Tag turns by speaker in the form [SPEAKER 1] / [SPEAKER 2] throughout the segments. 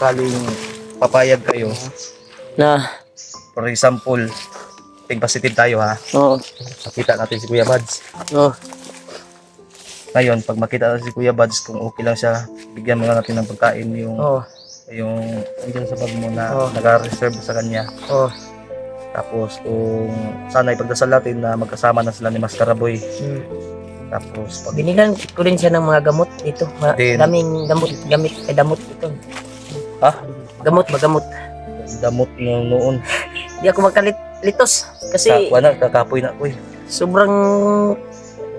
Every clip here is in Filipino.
[SPEAKER 1] sakaling papayag kayo,
[SPEAKER 2] Na,
[SPEAKER 1] for example, think positive tayo ha,
[SPEAKER 2] oo,
[SPEAKER 1] makita natin si Kuya Buds.
[SPEAKER 2] oo,
[SPEAKER 1] Ngayon, pag makita natin si Kuya Buds, kung okay lang siya, bigyan mo lang natin ng pagkain
[SPEAKER 2] oo,
[SPEAKER 1] yung andyan sa bag mo na
[SPEAKER 2] Oo.
[SPEAKER 1] nag-reserve sa kanya.
[SPEAKER 2] oo.
[SPEAKER 1] Tapos kung sana ipagdasal natin na magkasama na sila ni Master Raboy.
[SPEAKER 2] Hmm.
[SPEAKER 1] Tapos pag
[SPEAKER 2] Binigyan ko rin siya ng mga gamot dito.
[SPEAKER 1] Din.
[SPEAKER 2] Daming gamot ito.
[SPEAKER 1] ha?
[SPEAKER 2] Gamot, magamot.
[SPEAKER 1] Damot ng noon.
[SPEAKER 2] Hindi ako magkalitos kasi
[SPEAKER 1] Kakapoy na ko eh.
[SPEAKER 2] sobrang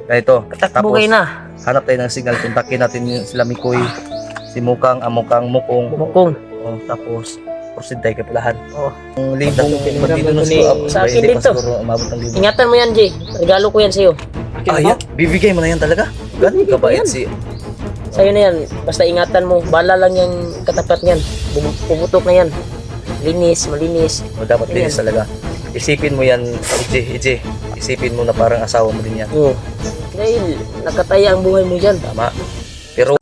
[SPEAKER 1] Ito,
[SPEAKER 2] katakbugay na.
[SPEAKER 1] hanap tayo ng signal, kontakin natin sila Mikoy, si Mukang, Amukang, Mukong.
[SPEAKER 2] Bumukong.
[SPEAKER 1] Oh, tapos proceed tayo kay Pulahan.
[SPEAKER 2] Oo.
[SPEAKER 1] Ang libong magdidunos ko,
[SPEAKER 2] Sa akin
[SPEAKER 1] hindi pa
[SPEAKER 2] dito.
[SPEAKER 1] siguro umabot ng libong.
[SPEAKER 2] Ingatan mo yan, Jay. Regalo ko yan sa'yo.
[SPEAKER 1] Ah, yan? Bibigay mo na yan talaga? Ganun ka ba yan si...
[SPEAKER 2] Sa'yo na yan. Basta ingatan mo. Bala lang yung katapat niyan. Pumutok na yan. Linis, malinis.
[SPEAKER 1] O dapat
[SPEAKER 2] Ayan.
[SPEAKER 1] linis talaga. Isipin mo yan, EJ. Isipin mo na parang asawa mo din yan.
[SPEAKER 2] Oo. Dahil nakataya ang buhay mo dyan.
[SPEAKER 1] Tama. Pero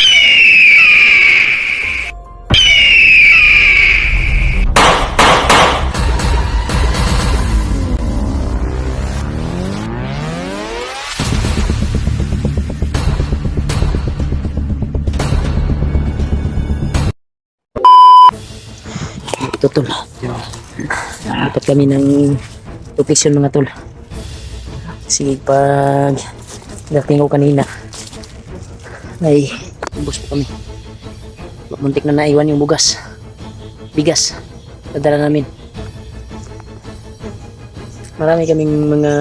[SPEAKER 2] Ito, tol. Dapat kami ng protection, mga tol. Kasi pag dating ko kanina ay ubos po kami. Muntik na naiwan yung bigas nadala namin. Marami kaming mga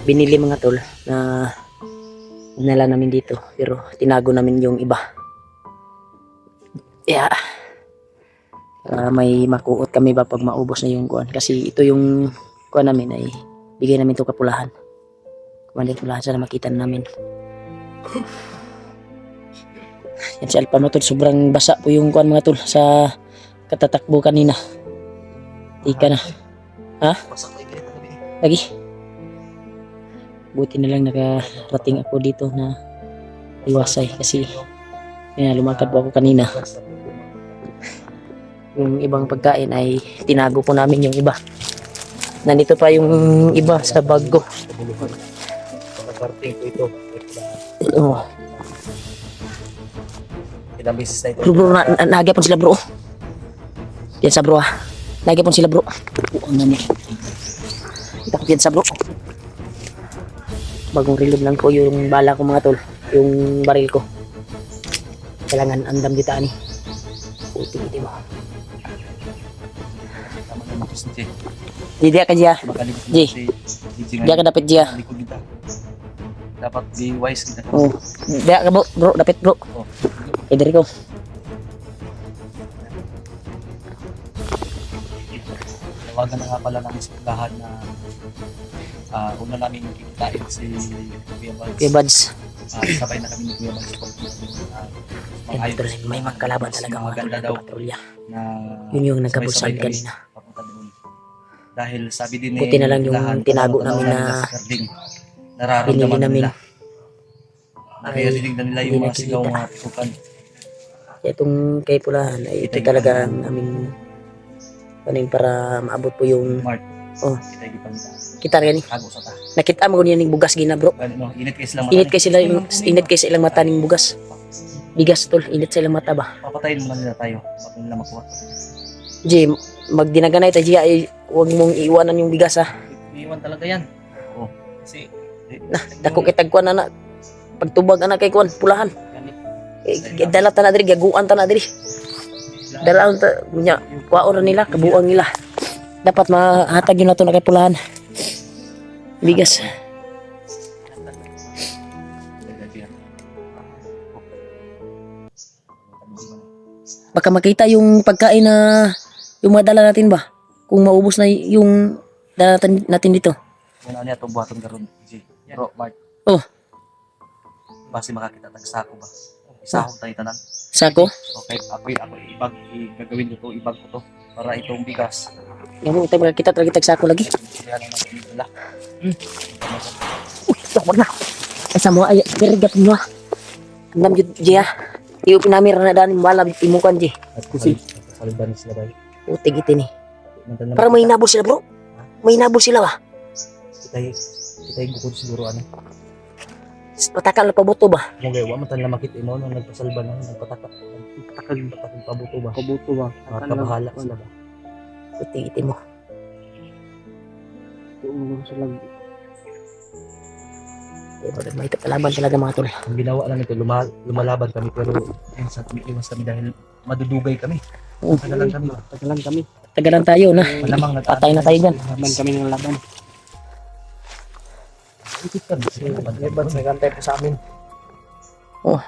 [SPEAKER 2] binili, mga tol, na dinala namin dito, pero tinago namin yung iba. Yeah. May makuot kami ba pag maubos na yung kuan, kasi ito yung kuan namin ay bigay namin to Kapulahan. Kumalit Pulahan sana makita na namin. Yan si Alpha, mga tol, sobrang basa po yung kuan, mga tol, sa katatakbo kanina. Tika na. Ha? Lagi. Buti na lang nakarating ako dito na iwasay, kasi lumakad po ako kanina. Yung ibang pagkain ay tinago po namin yung iba. Nandito pa yung iba sa bag ko.
[SPEAKER 1] pagkarting ko ito.
[SPEAKER 2] Oh.
[SPEAKER 1] Ilang beses na ito.
[SPEAKER 2] Bro, nagyapon sila, bro. Yan sa bro, ah. Nagyapon sila, bro. Ang namin. Takot yan sa bro. Bagong reload lang po yung bala ko, mga tol. Yung baril ko. Kailangan andam dito, ani. Puti, di ba?
[SPEAKER 1] Tama naman ko si Jay.
[SPEAKER 2] Di ka, Jia.
[SPEAKER 1] Makalikot
[SPEAKER 2] Jay.
[SPEAKER 1] si Jay.
[SPEAKER 2] Di ka dapat, Jia.
[SPEAKER 1] Likod kita. Dapat be wise kita.
[SPEAKER 2] Oh. Di ka, bro. Dapat, bro.
[SPEAKER 1] Oh.
[SPEAKER 2] Eh, dari ko.
[SPEAKER 1] Tawagan na nga pala namin sa Pulahan na una namin kikitain si Kuya Buds.
[SPEAKER 2] Kuya Buds.
[SPEAKER 1] Sabay na kami ni Kuya Buds.
[SPEAKER 2] Yan, tol, may magkalaban talaga, mga
[SPEAKER 1] maganda
[SPEAKER 2] tol,
[SPEAKER 1] daw
[SPEAKER 2] na patrolya.
[SPEAKER 1] na
[SPEAKER 2] Yun yung nagkabulsan
[SPEAKER 1] sabay-sabay kami
[SPEAKER 2] kanina.
[SPEAKER 1] papunta doon. Dahil sabi din
[SPEAKER 2] Buti na lang yung
[SPEAKER 1] Pulahan,
[SPEAKER 2] tinago
[SPEAKER 1] kapag
[SPEAKER 2] namin
[SPEAKER 1] nila
[SPEAKER 2] na
[SPEAKER 1] sa Karding,
[SPEAKER 2] binili
[SPEAKER 1] nararamdaman
[SPEAKER 2] namin.
[SPEAKER 1] nila. Naririnig na nila yung
[SPEAKER 2] hindi
[SPEAKER 1] mga sigaw,
[SPEAKER 2] nakikita.
[SPEAKER 1] mga pusukan.
[SPEAKER 2] Itong kay Pulahan ay ito talaga ang aming paning para maabot po yung
[SPEAKER 1] Mark,
[SPEAKER 2] oh,
[SPEAKER 1] kita yung ipang
[SPEAKER 2] kita rin ni.
[SPEAKER 1] tago sa ta.
[SPEAKER 2] Nakita mo guni ning bugas gina, bro.
[SPEAKER 1] No, init kayo silang
[SPEAKER 2] Init kay sila ilang mata ning bugas. Bigas, tol, init sa ilang mata ba.
[SPEAKER 1] Papatayin muna nila tayo. Bago nila makuha.
[SPEAKER 2] Jay, magdinaganay ta Jay, ay huwag mong iiwanan yung bigas, ha.
[SPEAKER 1] Iiwan talaga yan. Oh, kasi
[SPEAKER 2] Dako kitag kuan na pagtubag ana kay kuan Pulahan. Dala ta na diri, gaguan ta na diri. Dala ta nya, kwaon na nila, kabuang nila. Dapat mahatag yun na to na kay Pulahan. Bigas. Baka makita yung pagkain na yung mga dala natin ba? Kung maubos na yung dala natin dito.
[SPEAKER 1] Ano niya itong buhaton karon, G. Bro, Mark.
[SPEAKER 2] Oh,
[SPEAKER 1] Base makakita tag sako ba? Isahog tayo tanan.
[SPEAKER 2] sako.
[SPEAKER 1] Okay, ako gagawin ko to, ibag ko to para itong bigas.
[SPEAKER 2] Yan mo, kita talaga sako lagi.
[SPEAKER 1] Kaya na natin nila.
[SPEAKER 2] Uy, wag na. Ay, sa mo, ay, kirigat mo. Andam yun, Jia. Iyo pinamira na daan bala imukan di.
[SPEAKER 1] At kasi, nagpasaliban sila ba?
[SPEAKER 2] Utig iti ni.
[SPEAKER 1] Mantala
[SPEAKER 2] Para may hinabol sila bro. May hinabol sila ba?
[SPEAKER 1] Kita yung bukod siguro ano.
[SPEAKER 2] Patakal na pabuto ba?
[SPEAKER 1] Mugay, wa mantala makita mo nung nagpasaliban na, nagpatakal pabuto ba? Pabuto ba? Makabahala sila ba?
[SPEAKER 2] Utig iti mo.
[SPEAKER 1] Tuulong sila.
[SPEAKER 2] May kalaban talaga mga tol.
[SPEAKER 1] Ang ginawa lang ito, lumalaban kami pero iwas kami dahil madudugay kami. Tagalan kami.
[SPEAKER 2] Tagalan tayo na.
[SPEAKER 1] Malamang
[SPEAKER 2] Patay na tayo dyan.
[SPEAKER 1] Laban kami ng laban. Ikit kami. Laban sa gantay po sa amin.
[SPEAKER 2] Oh.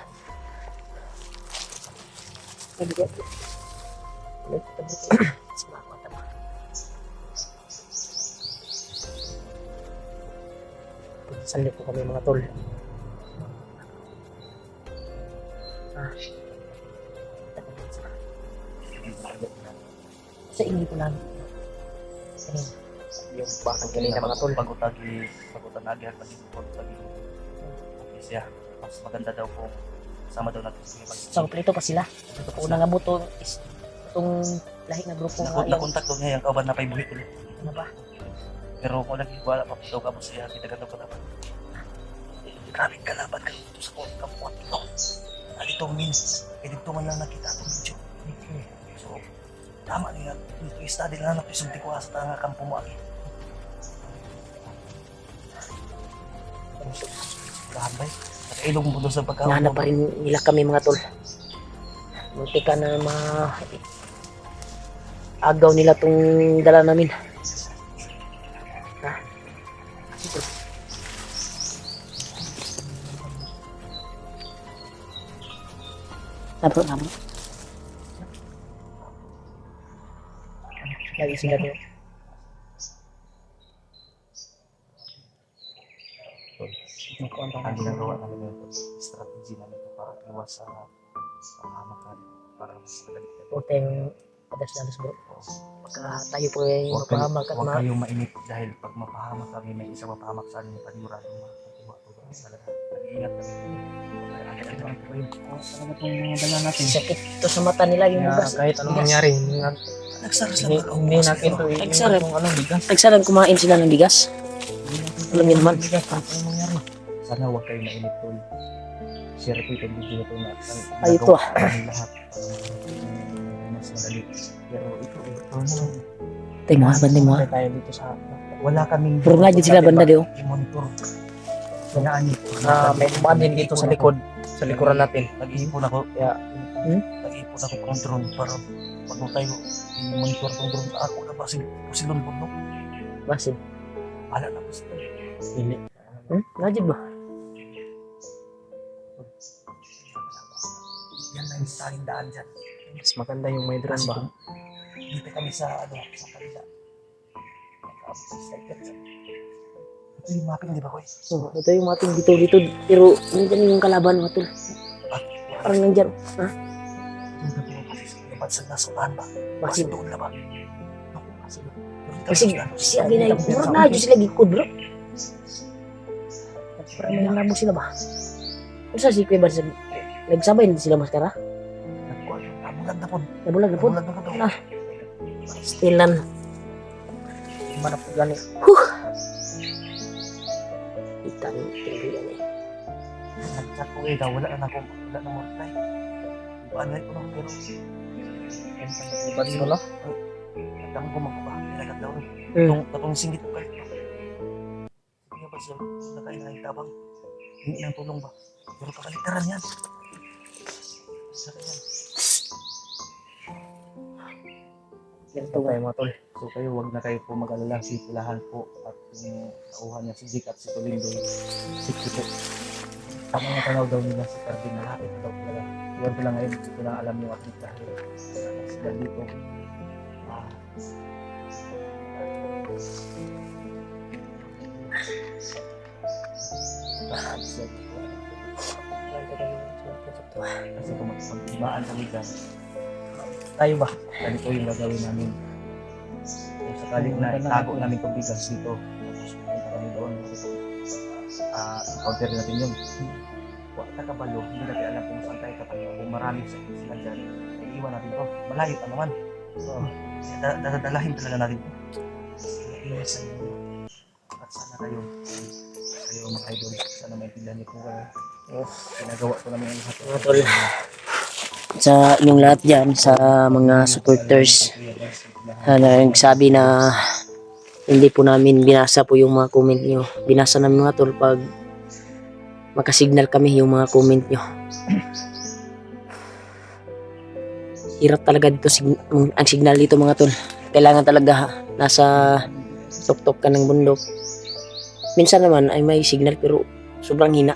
[SPEAKER 1] Sali po kami mga tol.
[SPEAKER 2] Sa inyo po lang.
[SPEAKER 1] Yung bakang kanina mga tol. Pagutag agi at pagutag siya. Mas maganda daw kung sama daw natin sa ibang.
[SPEAKER 2] Sa kompleto pa sila. Ito po nga buto is itong lahi na grupo nga yung
[SPEAKER 1] Nakontak daw niya yung kauban na pay buhit ulit.
[SPEAKER 2] ano ba?
[SPEAKER 1] Pero kung naghiwala pa daw ka mo siya, kita ka daw kalaban. Grabe kalaban ka dito sa kamuat ito. At itong means, dito man lang nakita itong video. So, tama niya. Ito i-study lang natin yung tikuha sa tanga kampo mo agi. Grabe. Nakailong mo doon sa pagkaon.
[SPEAKER 2] Nahanap pa rin nila kami mga tol. Munti ka na agaw nila tong dala namin. Ha? Nabro. Lagi sila doon.
[SPEAKER 1] Ang ginagawa namin ito, strategy namin ito para iwas sa pahamakan, para mas madali.
[SPEAKER 2] Puteng padas-dalas bro. Pagka tayo po ay mapahamak at
[SPEAKER 1] Huwag kayong mainip dahil pag mapahamak kami, may isang mapahamak sa amin, panigurado makukuha ko. Talaga, nag-iingat kami. Agad-agad naman po kayo. Talaga itong mga dala natin.
[SPEAKER 2] sakit to sa mata nila yung bugas.
[SPEAKER 3] Kahit anong mangyari,
[SPEAKER 1] Nagsaras
[SPEAKER 3] hindi,
[SPEAKER 1] lang
[SPEAKER 3] hindi natin to
[SPEAKER 2] Nagsarap.
[SPEAKER 3] yung ano, bigas.
[SPEAKER 2] Tagsalan kumain sila ng bigas. Alam niyo naman.
[SPEAKER 3] Anong mangyari?
[SPEAKER 1] Sana huwag kayo mainip tol. Share ko itong video na ito na
[SPEAKER 2] Ay, ito ah.
[SPEAKER 1] ang lahat mas madali. Pero ito
[SPEAKER 2] Tay mo ha, banda mo ha.
[SPEAKER 3] Tayo dito sa
[SPEAKER 1] wala kaming
[SPEAKER 2] Puro nga dyan sila banda di oh.
[SPEAKER 1] i-monitor. Kayaan niyo.
[SPEAKER 3] may kumaan din dito sa likod, sa likuran natin.
[SPEAKER 1] Nag-iipon ako.
[SPEAKER 3] Kaya,
[SPEAKER 1] Nag-iipon ako ng drone para pag tayo i-monitor tong drone. Ako na ba silon po no?
[SPEAKER 2] Basin.
[SPEAKER 1] Wala na po sila.
[SPEAKER 3] hindi.
[SPEAKER 2] Ngajib ba?
[SPEAKER 1] Yan na yung tanging daan dyan.
[SPEAKER 3] Mas maganda yung may drone ba?
[SPEAKER 1] Dito kami sa sa kanila. Ito yung mapping, di ba ko
[SPEAKER 2] Oh, ito yung mating dito. Pero nandiyan yung kalaban mga tol. Parang nandiyan. Ha?
[SPEAKER 1] Dapat sa nasukan ba?
[SPEAKER 2] Basin.
[SPEAKER 1] Doon na ba?
[SPEAKER 2] Kasi siya ginay. Murag na dyan sila gikod bro. Parang may nabo sila ba? Ano sa si Kuya ba? Nagsabay din sila maskara?
[SPEAKER 1] Nabulag na po.
[SPEAKER 2] Nabulag na po.
[SPEAKER 1] Nabulag na po.
[SPEAKER 2] Ah. Stilan.
[SPEAKER 3] Manap ko gani.
[SPEAKER 2] Itan. Tingnan eh.
[SPEAKER 1] Nag-chat ko daw. Wala na akong reply. Paano ko lang pero
[SPEAKER 3] Ba't mo no?
[SPEAKER 1] nagdang ko magkuha. Nilagat daw rin. Katong singgit ko kayo. Sige ba siya nakain na yung tabang? Hindi ng tulong ba? Pero kakalitaran yan. Saka yan.
[SPEAKER 3] Ganito tayo mga tol.
[SPEAKER 1] So kayo, wag na kayo po mag-alala. Si Pilahan po at yung nauhan niya si Zik at si Tulindoy. Sikti po. Tama nga tanaw daw nila si Cardin na lapit daw talaga. Iwan ko lang ngayon, gusto ko lang alam yung ating dahil sila dito. Kasi kung magpagtibaan kami dyan, tayo ba? Ganito yung gagawin namin. Kung sakaling na itago namin itong bigas dito, tapos pupunta kami doon, encounter natin yun. Huwag ka kabalo, hindi natin alam kung saan tayo tatango, kung marami sila dyan. Ay, iwan natin to. Malayo pa naman. So, dadalahin talaga natin to. Iwas sa inyo. At sana kayo mga idol, sana may pila niyo po kayo. Ginagawa ko namin ang lahat.
[SPEAKER 2] Mga tol, sa inyong lahat dyan, sa mga supporters na nagsabi na hindi po namin binasa po yung mga comment nyo. Binasa namin mga tol pag makasignal kami yung mga comment nyo. Hirap talaga dito ang signal dito mga tol. Kailangan talaga nasa tuktok ka ng bundok. Minsan naman ay may signal pero sobrang hina.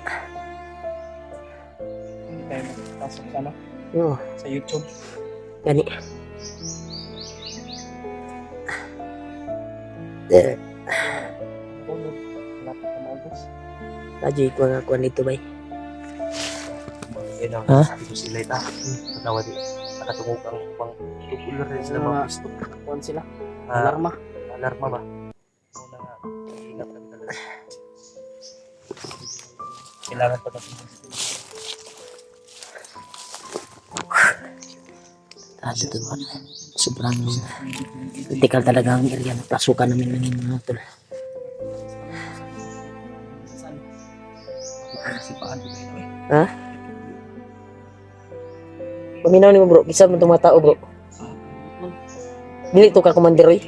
[SPEAKER 3] Hindi tayo magpasok sa ano?
[SPEAKER 2] Oo,
[SPEAKER 3] Sa YouTube.
[SPEAKER 2] gani.
[SPEAKER 3] Malapit na maubos.
[SPEAKER 2] Radyo ko nga kuha nito bay.
[SPEAKER 1] Yan ang
[SPEAKER 2] Ha?
[SPEAKER 1] sabi ko sila ita. Patawa di. Nakatungog ang upang tutuloy rin sila mga pisto.
[SPEAKER 3] Kuhan sila.
[SPEAKER 1] Ah,
[SPEAKER 3] Alarma.
[SPEAKER 1] alarma ba? Una nga, ingat kami talaga. Kailangan pa natin.
[SPEAKER 2] Dito to sobrang critical talaga ang area na pasukan namin ng mga tol.
[SPEAKER 1] Si Paan ko kayo eh.
[SPEAKER 2] Ha? Paminaw ni mo bro, isa mo itong mga tao bro. Dili to ka commander oy.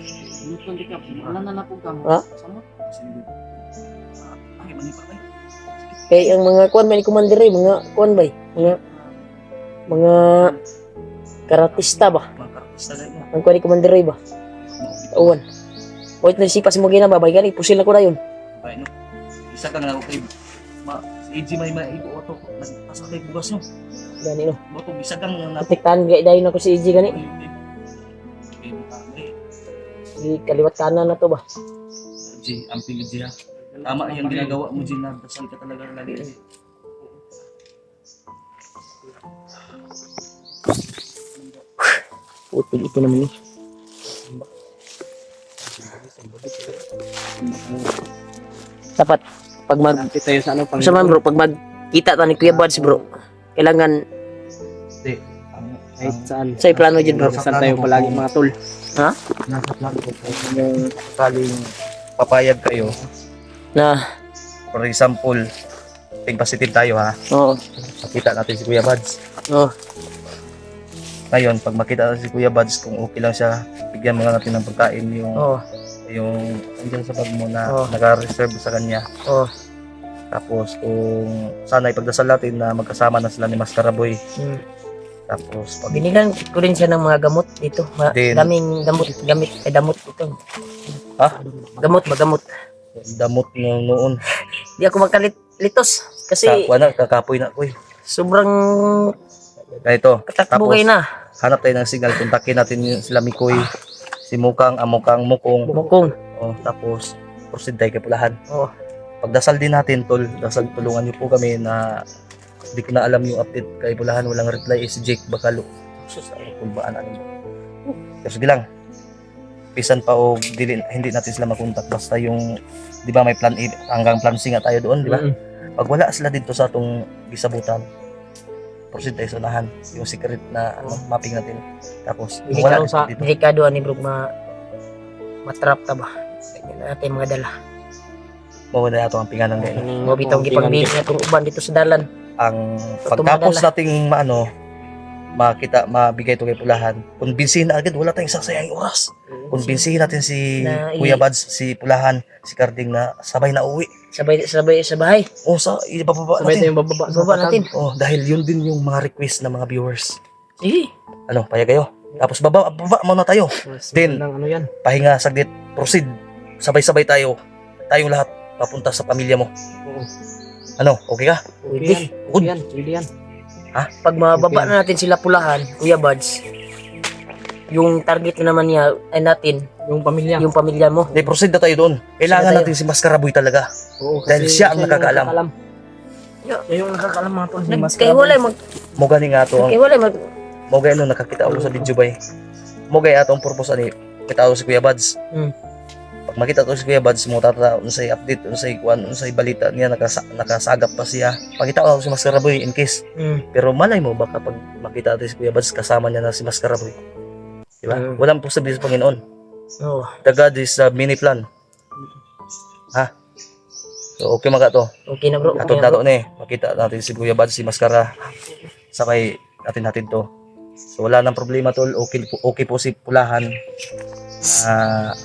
[SPEAKER 3] Wala na po kang.
[SPEAKER 2] Ha?
[SPEAKER 1] Ay, mali pa kayo.
[SPEAKER 2] Kaya ang mga kuan may commander oy, mga kuan bay, mga karatista ba?
[SPEAKER 1] Mga kartista na yun.
[SPEAKER 2] Ang kuan ni commander oy ba? Uwan. Wait na sipas mo gina ba, bay gani pusil na ko dayon.
[SPEAKER 1] Ay, no. Isa ka nga ako kay si AJ may maibo ato. Nagpasa kay bugas no.
[SPEAKER 2] Gani no.
[SPEAKER 1] Boto bisa kang na
[SPEAKER 2] Protektahan gay dayon ako si EJ gani. Di kaliwat kanan na to ba?
[SPEAKER 1] G, amping G ha. Tama yung ginagawa mo G na dasal ka talaga lagi.
[SPEAKER 2] Putik ito naman eh. Dapat pag mag
[SPEAKER 3] Malapit tayo sa ano pang.
[SPEAKER 2] sa man bro, pag magkita ta ni Kuya Buds bro, kailangan
[SPEAKER 1] Hindi.
[SPEAKER 3] Kahit saan.
[SPEAKER 2] sa plano dyan bro.
[SPEAKER 3] Saan tayo palagi mga tol.
[SPEAKER 2] Ha?
[SPEAKER 1] Nasa plano ko kung sakaling papayag kayo,
[SPEAKER 2] Na,
[SPEAKER 1] for example, think positive tayo ha.
[SPEAKER 2] oo.
[SPEAKER 1] Makita natin si Kuya Buds.
[SPEAKER 2] Oo.
[SPEAKER 1] Ngayon, pag makita natin si Kuya Buds, kung okay lang siya, bigyan mo lang natin ng pagkain
[SPEAKER 2] Oo.
[SPEAKER 1] yung andyan sa bag mo na
[SPEAKER 2] Oh.
[SPEAKER 1] naka-reserve sa kanya.
[SPEAKER 2] Oo.
[SPEAKER 1] Tapos kung sana ipagdasal natin na magkasama na sila ni Mas Karaboy.
[SPEAKER 2] Hmm.
[SPEAKER 1] Tapos pag
[SPEAKER 2] Binilan ko rin siya ng mga gamot dito.
[SPEAKER 1] Din.
[SPEAKER 2] Daming damot dito.
[SPEAKER 1] Ha?
[SPEAKER 2] Gamot ba gamot?
[SPEAKER 1] damot mo noon.
[SPEAKER 2] Di ako magkalitos kasi
[SPEAKER 1] Sa kakapoy na ko eh.
[SPEAKER 2] sobrang
[SPEAKER 1] Ito,
[SPEAKER 2] katakbugay na.
[SPEAKER 1] hanap tayo ng signal, kontakin natin sila Mikoy, si Mukang, Amukang, Mukong.
[SPEAKER 2] Mukong.
[SPEAKER 1] Oh, tapos proceed tayo kay Pulahan.
[SPEAKER 2] Oo.
[SPEAKER 1] Pagdasal din natin, tol. Dasal, tulungan niyo po kami na hindi ko na alam yung update kay Pulahan. Walang reply is Jake Bacalo. Sus, ano kung baan ano. Pero sige lang. Pisan pa o hindi natin sila makontak. Basta yung, di ba may plan A hanggang plan C nga tayo doon, di ba? Pag wala sila dito sa atong gisabutan, proceed tayo sa unahan. Yung secret na mapping natin. Tapos, kung wala
[SPEAKER 2] Delikado sa
[SPEAKER 1] dito.
[SPEAKER 2] delikado ani bro matrap ta ba. Ganyan natin mga dala.
[SPEAKER 1] Mawala na ito ang pinganan ngayon.
[SPEAKER 2] Mo bitong gipagbili na tong uban dito sa dalan.
[SPEAKER 1] Ang
[SPEAKER 2] Tumadala.
[SPEAKER 1] pagtapos nating mabigay ito kay Pulahan, kumbinsihin na agad, wala tayong sasayang oras. Kumbinsihin natin si
[SPEAKER 2] Na
[SPEAKER 1] Kuya Buds, si Pulahan, si Carding na sabay na uwi.
[SPEAKER 2] Sabay sa bahay.
[SPEAKER 1] O ibababa
[SPEAKER 3] Sabay
[SPEAKER 1] natin.
[SPEAKER 3] tayong bababa.
[SPEAKER 2] Baba natin.
[SPEAKER 1] Oh, dahil yun din yung mga request ng mga viewers.
[SPEAKER 2] Sige.
[SPEAKER 1] Ano, payag kayo? Tapos baba muna tayo. Then,
[SPEAKER 3] Ng ano yan.
[SPEAKER 1] Pahinga saglit, proceed. Sabay-sabay tayo. Tayong lahat papunta sa pamilya mo.
[SPEAKER 3] Oo.
[SPEAKER 1] Ano, okay ka?
[SPEAKER 2] Pwede.
[SPEAKER 1] Good.
[SPEAKER 3] Yan. Pwede yan.
[SPEAKER 2] Pag mababa na natin sila Pulahan, Kuya Buds, yung target na naman niya ay natin,
[SPEAKER 3] Yung pamilya.
[SPEAKER 2] yung pamilya mo.
[SPEAKER 1] Hindi, proceed na tayo doon. Kailangan
[SPEAKER 2] Sige tayo.
[SPEAKER 1] natin si Maskaraboy talaga.
[SPEAKER 3] Oo,
[SPEAKER 1] Dahil siya ang nakakaalam.
[SPEAKER 3] Siya yung nakakaalam mga tol.
[SPEAKER 2] Nagkaiwalay
[SPEAKER 1] Mo gani nga to ang
[SPEAKER 2] mag
[SPEAKER 1] mo gani nakakita ako sa video bay. Mo gani atong purpose ani kita ako si Kuya Buds.
[SPEAKER 2] Hmm.
[SPEAKER 1] Pag makita to si Kuya Bads mo tata unsay update unsay kuan unsay balita niya nakasagap pa siya. Pakita ko si Maskaraboy in case. Pero malay mo baka pag makita natin si Kuya Bads kasama niya na si Maskaraboy. Di ba? Walang posible sa Panginoon.
[SPEAKER 2] Oo.
[SPEAKER 1] The God is a mini plan. Ha? So okay mga to.
[SPEAKER 2] Okay na bro. Okay
[SPEAKER 1] Atod
[SPEAKER 2] na,
[SPEAKER 1] nato
[SPEAKER 2] bro.
[SPEAKER 1] ni. Makita natin si Kuya Bads si Maskara. Sakay natin to. So wala nang problema tol. Okay po si Pulahan.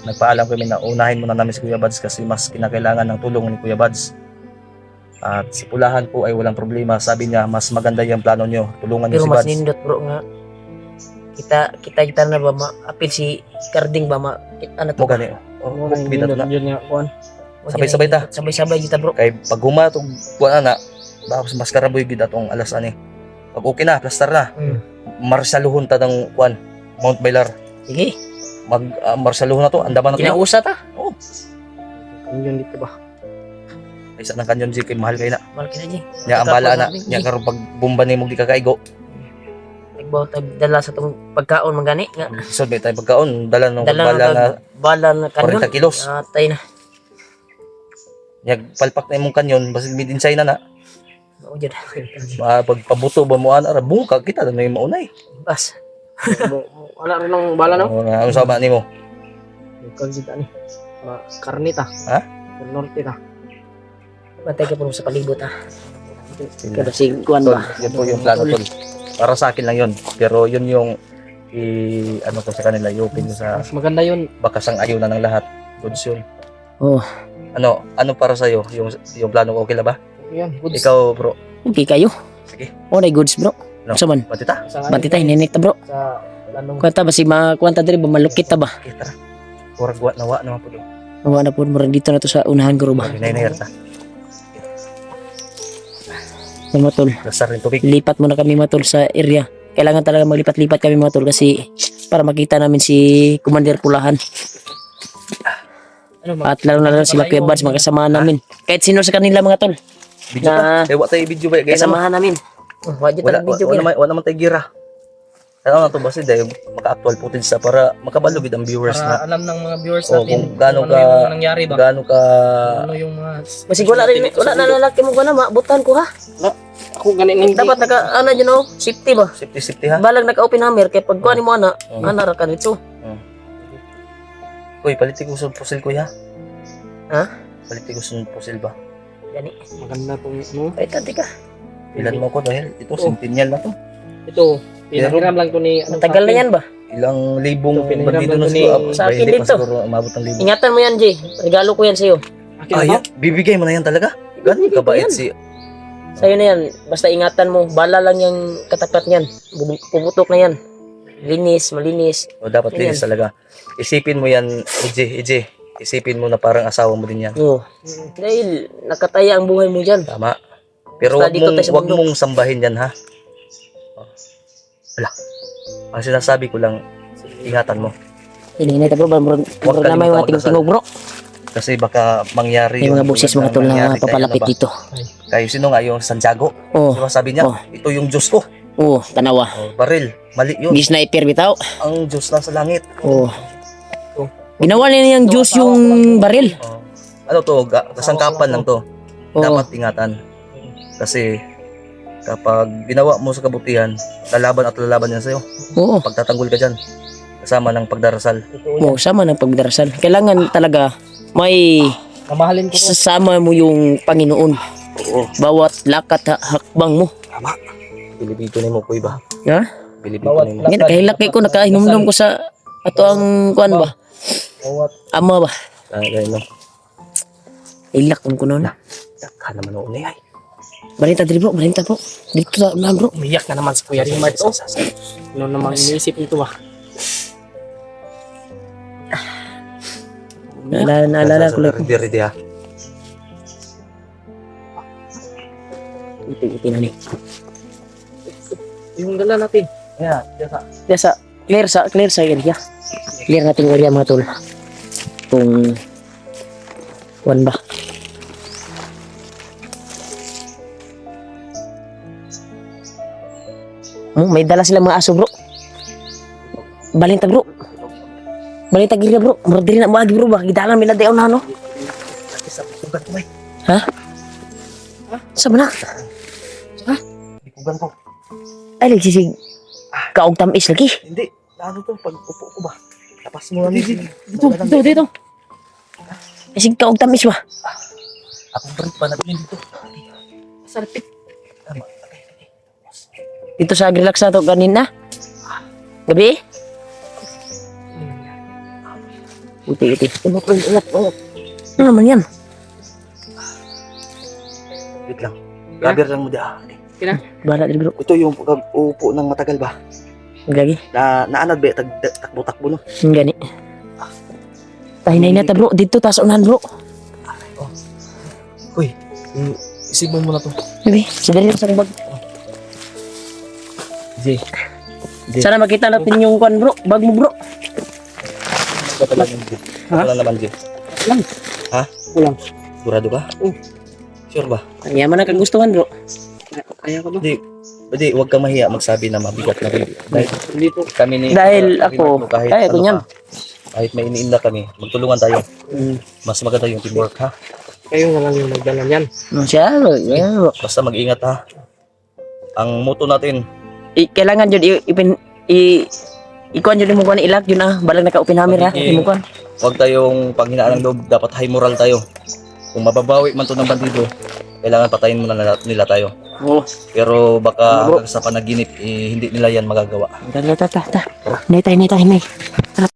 [SPEAKER 1] Nagpaalam kami na unahin muna namin si Kuya Bads kasi mas kinakailangan ng tulong ni Kuya Bads. At si Pulahan po ay walang problema. Sabi niya mas maganda yung plano nyo. Tulungan niyo
[SPEAKER 2] Pero
[SPEAKER 1] si
[SPEAKER 2] mas
[SPEAKER 1] Bads.
[SPEAKER 2] nindot bro nga. Kita na ba ma-appeal si Carding ba ano to?
[SPEAKER 1] Mo gani.
[SPEAKER 3] Oo,
[SPEAKER 1] Bida na.
[SPEAKER 3] yun nga, kuan.
[SPEAKER 1] Sabay-sabay ta.
[SPEAKER 2] Sabay-sabay kita bro.
[SPEAKER 1] Kay pag humatog kuan na baka si Maskaraboy gid atong alas ani. Pag okay na, plaster na. Marsaluhon ta ng kuan Mount Bailar.
[SPEAKER 2] Sige.
[SPEAKER 1] Marsaluhon na to, andaman na to.
[SPEAKER 2] Kinausa ta.
[SPEAKER 1] Oh,
[SPEAKER 3] Yun dito ba?
[SPEAKER 1] isa ng kanyon G kay mahal kay na.
[SPEAKER 2] Mahal ka na G.
[SPEAKER 1] Nya ang bala na, nya karon pag bomba nimo di ka kaigo.
[SPEAKER 2] Nagbaw dala sa tong pagkaon magani nga.
[SPEAKER 1] So may tayo pagkaon, dala ng
[SPEAKER 2] Dala
[SPEAKER 1] bala na
[SPEAKER 2] bala na kanyon.
[SPEAKER 1] 40 kilos.
[SPEAKER 2] Tay na.
[SPEAKER 1] Nya palpak na imong kanyon, basig mid in China na.
[SPEAKER 2] Oo jud.
[SPEAKER 1] Pagpabuto ba mo ana bungka kita na may maunay.
[SPEAKER 2] Bas.
[SPEAKER 3] Wala rin ng bala no?
[SPEAKER 1] Ano sa ba nimo?
[SPEAKER 3] Ikaw dito ani. Karnita.
[SPEAKER 1] Ha?
[SPEAKER 3] Norte ta.
[SPEAKER 2] Matay ka po sa palibot ha.
[SPEAKER 3] Kada si kuan
[SPEAKER 1] Tol,
[SPEAKER 3] ba?
[SPEAKER 1] yun po yung plano tol. Para sa akin lang yun. Pero yun yung ano ko sa kanila, i-open ko sa
[SPEAKER 3] Mas maganda yun.
[SPEAKER 1] bakasang ayaw na ng lahat. Goods yun.
[SPEAKER 2] Oh.
[SPEAKER 1] Ano para sa iyo yung plano ko okay na ba?
[SPEAKER 3] Yan, goods.
[SPEAKER 1] Ikaw bro.
[SPEAKER 2] Okay kayo.
[SPEAKER 1] Sige.
[SPEAKER 2] Oh, na goods bro.
[SPEAKER 1] No.
[SPEAKER 2] Sa man.
[SPEAKER 1] Matita.
[SPEAKER 2] Batita hininit ta bro.
[SPEAKER 3] Sa lanong
[SPEAKER 2] Kuwanta ba si kuwanta diri ba malukit ta ba?
[SPEAKER 1] Kita. Kurag wa nawa naman po do.
[SPEAKER 2] Nawa na po murag dito na to sa unahan ko ba.
[SPEAKER 1] Hinay-hinay ta.
[SPEAKER 2] Yan matol.
[SPEAKER 1] Lasar rin tubig.
[SPEAKER 2] Lipat muna kami matol sa area. Kailangan talaga maglipat-lipat kami matol kasi para makita namin si Commander Pulahan. At lalo na lang sila Kuya Bads makasamahan namin. Kahit sino sa kanila mga tol.
[SPEAKER 1] Video
[SPEAKER 2] Na-
[SPEAKER 1] pa. Wa tayo video ba guys?
[SPEAKER 2] Kasamahan namin. Wala
[SPEAKER 1] Wala
[SPEAKER 2] video kaya.
[SPEAKER 1] wala naman tayo gira. Ano na to basta dahil maka-actual footage sa para makabalo gid ang viewers
[SPEAKER 3] para
[SPEAKER 1] na
[SPEAKER 3] alam ng mga viewers
[SPEAKER 1] Oh,
[SPEAKER 3] natin
[SPEAKER 1] kung gaano
[SPEAKER 3] ano
[SPEAKER 1] ka-
[SPEAKER 3] yung nangyari ba?
[SPEAKER 1] gaano ka
[SPEAKER 3] Ano yung mga
[SPEAKER 2] Masig wala na lalaki mo ka na mabutan ko ha.
[SPEAKER 3] ako ganin hindi.
[SPEAKER 2] Dapat naka ano dyan oh, safety ba?
[SPEAKER 1] safety ha.
[SPEAKER 2] Balag naka-open hammer kay pag kuha mo ana, ana ra ka dito.
[SPEAKER 1] Uy, palitin ko sa pusil ko ha.
[SPEAKER 2] Ha?
[SPEAKER 1] Palitin ko sa pusil ba?
[SPEAKER 2] Gani.
[SPEAKER 3] Maganda tong ano.
[SPEAKER 2] Ay tadi ka.
[SPEAKER 1] Ilan mo ko dahil ito centennial na to.
[SPEAKER 3] Ito, pinahiram lang to ni ano.
[SPEAKER 2] Matagal na yan ba?
[SPEAKER 1] Ilang libong
[SPEAKER 3] Ito, pinahiram
[SPEAKER 1] bandido
[SPEAKER 3] lang
[SPEAKER 1] na
[SPEAKER 3] to
[SPEAKER 1] siguro.
[SPEAKER 3] ni-
[SPEAKER 2] Sa akin
[SPEAKER 1] Hindi pa
[SPEAKER 2] dito.
[SPEAKER 1] siguro umabot ng libong.
[SPEAKER 2] Ingatan mo yan, Jay. Regalo ko yan sa'yo.
[SPEAKER 3] Akin
[SPEAKER 1] Ay,
[SPEAKER 3] ba?
[SPEAKER 1] bibigay mo na yan talaga? Ganun
[SPEAKER 2] Bibigay ko
[SPEAKER 1] kabait
[SPEAKER 2] yan.
[SPEAKER 1] si...
[SPEAKER 2] Sa'yo na yan. Basta ingatan mo. Bala lang yung katapat niyan. Pumutok na yan. Linis, malinis.
[SPEAKER 1] O dapat
[SPEAKER 2] Yan.
[SPEAKER 1] linis talaga. Isipin mo yan, EJ. Isipin mo na parang asawa mo din yan.
[SPEAKER 2] Oo. Dahil nakataya ang buhay mo dyan.
[SPEAKER 1] Tama. Pero
[SPEAKER 2] Basta dito tayo sa
[SPEAKER 1] wag
[SPEAKER 2] bundok.
[SPEAKER 1] mong sambahin yan ha. Oh. Wala. Ang sinasabi ko lang, ingatan mo.
[SPEAKER 2] Hininay ta bro. Murag
[SPEAKER 1] Huwag
[SPEAKER 2] na may mga
[SPEAKER 1] kalimutan
[SPEAKER 2] tingog bro.
[SPEAKER 1] Kasi baka mangyari
[SPEAKER 2] May mga
[SPEAKER 1] yung
[SPEAKER 2] busis
[SPEAKER 1] tulad
[SPEAKER 2] mga
[SPEAKER 1] ng
[SPEAKER 2] tol na
[SPEAKER 1] nangyari kay
[SPEAKER 2] papalapit
[SPEAKER 1] ano ba?
[SPEAKER 2] dito.
[SPEAKER 1] Kayo sino nga yung Santiago?
[SPEAKER 2] Oo.
[SPEAKER 1] Diba sabi niya,
[SPEAKER 2] Oh.
[SPEAKER 1] ito yung Diyos ko.
[SPEAKER 2] Oo. Tanawa.
[SPEAKER 1] Oh, baril. Mali yun.
[SPEAKER 2] Di sniper bitaw.
[SPEAKER 1] Ang Diyos lang sa langit.
[SPEAKER 2] Oo. Ginawa niya yung juice yung baril.
[SPEAKER 1] Oh. Ano to? Kasangkapan lang to.
[SPEAKER 2] Oo.
[SPEAKER 1] Dapat ingatan. Kasi kapag ginawa mo sa kabutihan, lalaban yan sa'yo.
[SPEAKER 2] Oo.
[SPEAKER 1] Pagtatanggol ka dyan. Kasama ng pagdarasal.
[SPEAKER 2] Oo. Sama ng pagdarasal. Kailangan talaga may
[SPEAKER 3] Mamahalin ko to.
[SPEAKER 2] sasama mo yung Panginoon.
[SPEAKER 1] Oo.
[SPEAKER 2] Bawat lakat hakbang mo.
[SPEAKER 1] Tama. Bilibito ni mo ko iba.
[SPEAKER 2] Ha?
[SPEAKER 1] Bilibito
[SPEAKER 3] Bawat
[SPEAKER 1] ni mo.
[SPEAKER 2] Yan, kahilaki ko, nakahinumdum ko sa ato ang kuan ba?
[SPEAKER 3] Bawat
[SPEAKER 2] Ama ba?
[SPEAKER 1] Kaya no.
[SPEAKER 2] Ilak ko noon.
[SPEAKER 1] Ka naman o ay.
[SPEAKER 2] Balita diri bro, balita bro. Dito sa unahan bro.
[SPEAKER 3] umiyak na naman si Kuya Rimar to. Ano namang iniisip nito ba?
[SPEAKER 2] Naalala ko lang.
[SPEAKER 1] Ready ha.
[SPEAKER 2] Iti na ni.
[SPEAKER 3] Yung dala natin.
[SPEAKER 1] Yeah,
[SPEAKER 2] Kaya clear sa area. Clear natin yung area mga tol. Kung kuan ba? May dala sila mga aso bro. Balinta bro. Balita gira bro. Murag diri na maagi bro ba. Gidalan mi na dayon na no.
[SPEAKER 1] Isa pitugan ko, bay.
[SPEAKER 2] Ha? Sa mana?
[SPEAKER 1] Pitugan ko.
[SPEAKER 2] Ay nagsisig. Kaog tamis lagi.
[SPEAKER 1] Hindi. Ano to? Pag upo ko ba? Tapas mo lang.
[SPEAKER 3] Dito.
[SPEAKER 2] Isig kaog tamis ba?
[SPEAKER 1] Akong balik pa nabilin dito.
[SPEAKER 3] Sarpit.
[SPEAKER 1] Tama. Okay.
[SPEAKER 2] Dito sa relax na to kanina. Gabi? Uti.
[SPEAKER 1] Ano pa yung ulat?
[SPEAKER 2] Ano naman yan?
[SPEAKER 1] Wait lang. Gaber lang mo dia.
[SPEAKER 2] Bahala din bro.
[SPEAKER 1] Ito yung upo ng matagal ba?
[SPEAKER 2] Gagi.
[SPEAKER 1] Naanad ba? Takbo-takbo no?
[SPEAKER 2] Gani. Tahinay na ta bro. Dito taas unahan bro.
[SPEAKER 1] Uy, isig mo muna to.
[SPEAKER 2] Gabi. Sadali lang sa bag.
[SPEAKER 1] Jay.
[SPEAKER 2] Sana makita natin yung kwan bro. Bag mo bro.
[SPEAKER 1] Wala naman, Jay.
[SPEAKER 3] Lang.
[SPEAKER 1] Ha?
[SPEAKER 3] Ulang.
[SPEAKER 1] Sigurado ka? Sure ba?
[SPEAKER 2] Ang yaman na kagustuhan bro.
[SPEAKER 3] Kaya ko ba?
[SPEAKER 1] Hindi, huwag kang mahiya magsabi na mabigat na rin. Dahil
[SPEAKER 3] Dito.
[SPEAKER 1] kami ni...
[SPEAKER 2] Dahil ako,
[SPEAKER 1] kahit
[SPEAKER 2] kaya ko
[SPEAKER 1] ano
[SPEAKER 2] niyan.
[SPEAKER 1] ka, kahit may iniinda kami, magtulungan tayo. Mas maganda yung teamwork, ha?
[SPEAKER 3] Kayo na lang yung nagdala niyan.
[SPEAKER 2] Siya bro. Yan bro.
[SPEAKER 1] Basta mag-ingat, ha? Ang motto natin,
[SPEAKER 2] Kailangan yun ikuan yun mo kuan ilak yun balang naka-open hammer ha.
[SPEAKER 1] Magiging-
[SPEAKER 2] Imo kuan.
[SPEAKER 1] huwag tayong panghinaan ng loob, dapat high moral tayo. Kung mababawi man to ng bandido, kailangan patayin muna nila tayo.
[SPEAKER 2] Oo.
[SPEAKER 1] Pero baka
[SPEAKER 2] Bro.
[SPEAKER 1] sa panaginip, hindi nila yan magagawa.
[SPEAKER 2] Ta. Nay.